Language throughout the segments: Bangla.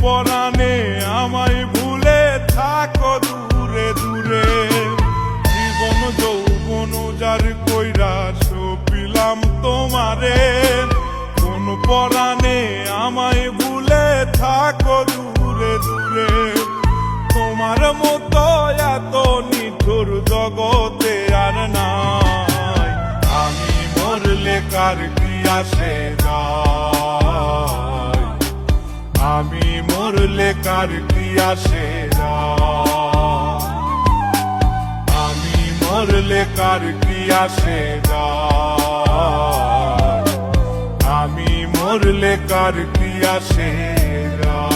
পরাণে আমায় ভুলে থাকো দূরে দূরে। জীবন যৌবন যার কইরা সপিলাম তোমারে, কোন পরাণে আমায় ভুলে থাকো দূরে দূরে। তোমার মতো এত নিঠুর জগতে আর নাই, আমি মরলে কার কি আসে যায়, আমি মরলে কার কি আসে যায়, আমি মরলে কার কি আসে যায়, আমি মরলে কার কি আসে যায়।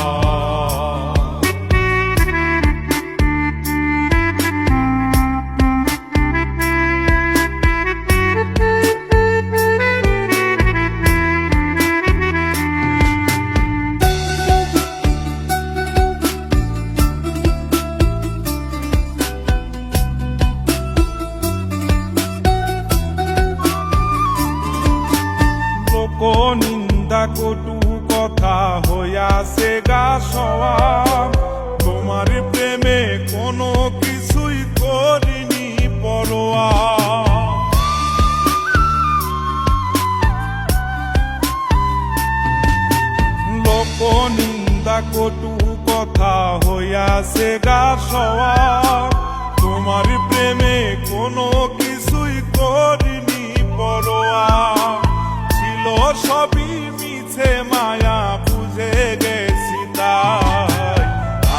নিন্দা কটু কথা হইয়াছে গা সওয়া, তোমার প্রেমে কোনো কিছুই করিনি পরোয়া। লোক নিন্দা কটু কথা হইয়াছে গা সওয়া, তোমার প্রেমে কোনো কিছুই করিনি পরোয়া। সবই মিছে মায়া বুঝে গেছি তাই,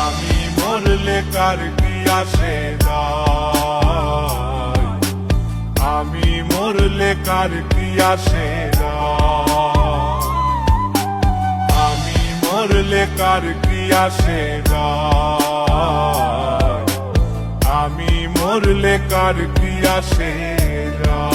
আমি মরলে কার কি আসে যায়, আমি মরলে কার কি আসে যায়, আমি মরলে কার কি আসে যায়, আমি মরলে কার কি আসে যায়।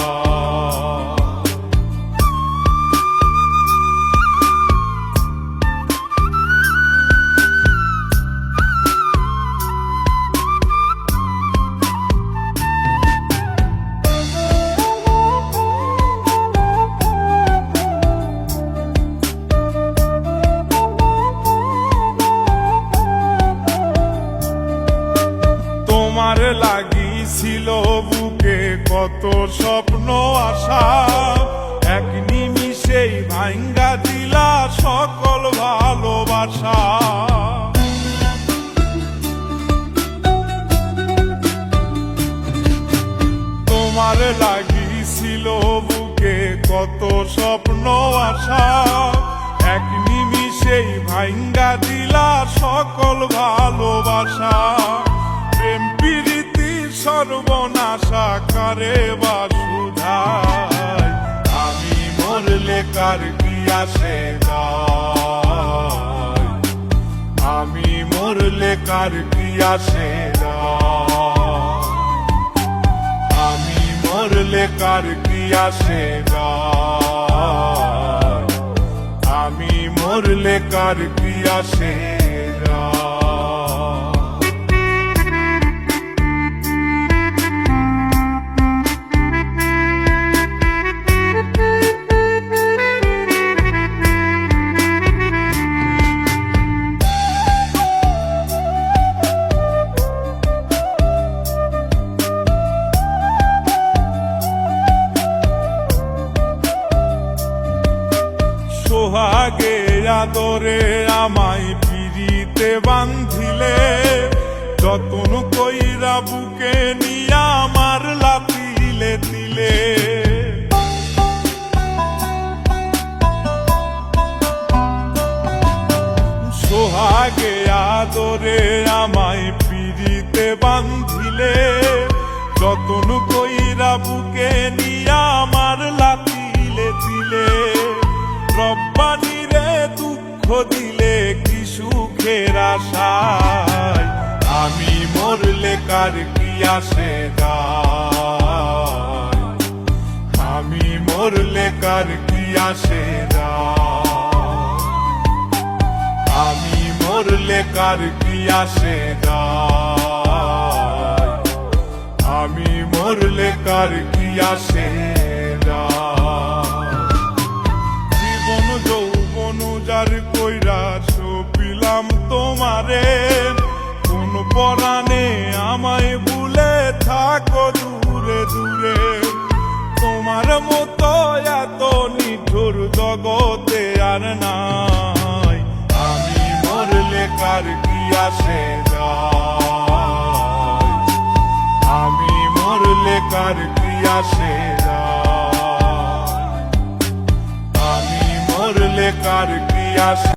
তোমার লাগিছিল বুকে কত স্বপ্ন আশা, এক নিমিষেই ভাঙ্গা দিলা সকল ভালোবাসা। তোমার লাগিছিল বুকে কত স্বপ্ন আশা, এক নিমিষেই ভাঙ্গা দিলা সকল ভালোবাসা। প্রেম প্রীতি সর্বনাশা করে বা সুধায়, আমি মরলে কার কি আসে যায়, আমি মরলে কার কি আসে যায়, আমি মরলে কার কি আসে যায়, আমি মরলে কার কি আসে যায়। সোহাগে আদরে আমায় পিরিতে বান্ধিলে, যতন কইরা বুকে নিয়া আমার লাতিলে দিলে। সোহাগে আদরে আমায় পিরিতে বান্ধিলে, যতন কইরা বুকে নিয়া আমার লাতিলে দিলে। রব্বানি রে দুঃখ দিলে কি সুখের আশায়, আমি মরলে কার কি আসে যায়, আমি মরলে কার কি আসে যায়, আমি মরলে কার কি আসে যায়, আমি মরলে কার কি আসে যায়। যৌবন যার কইরা সপিলাম তোমারে, কোন পরাণে আমায় ভুলে থাকো দূরে দূরে। তোমার মতো এত নিঠুর জগতে আর নাই, আমি মরলে কার কি আসে যায়, আমি মরলে কার কি আসে যায়, আমি মরলে কার কি আসে।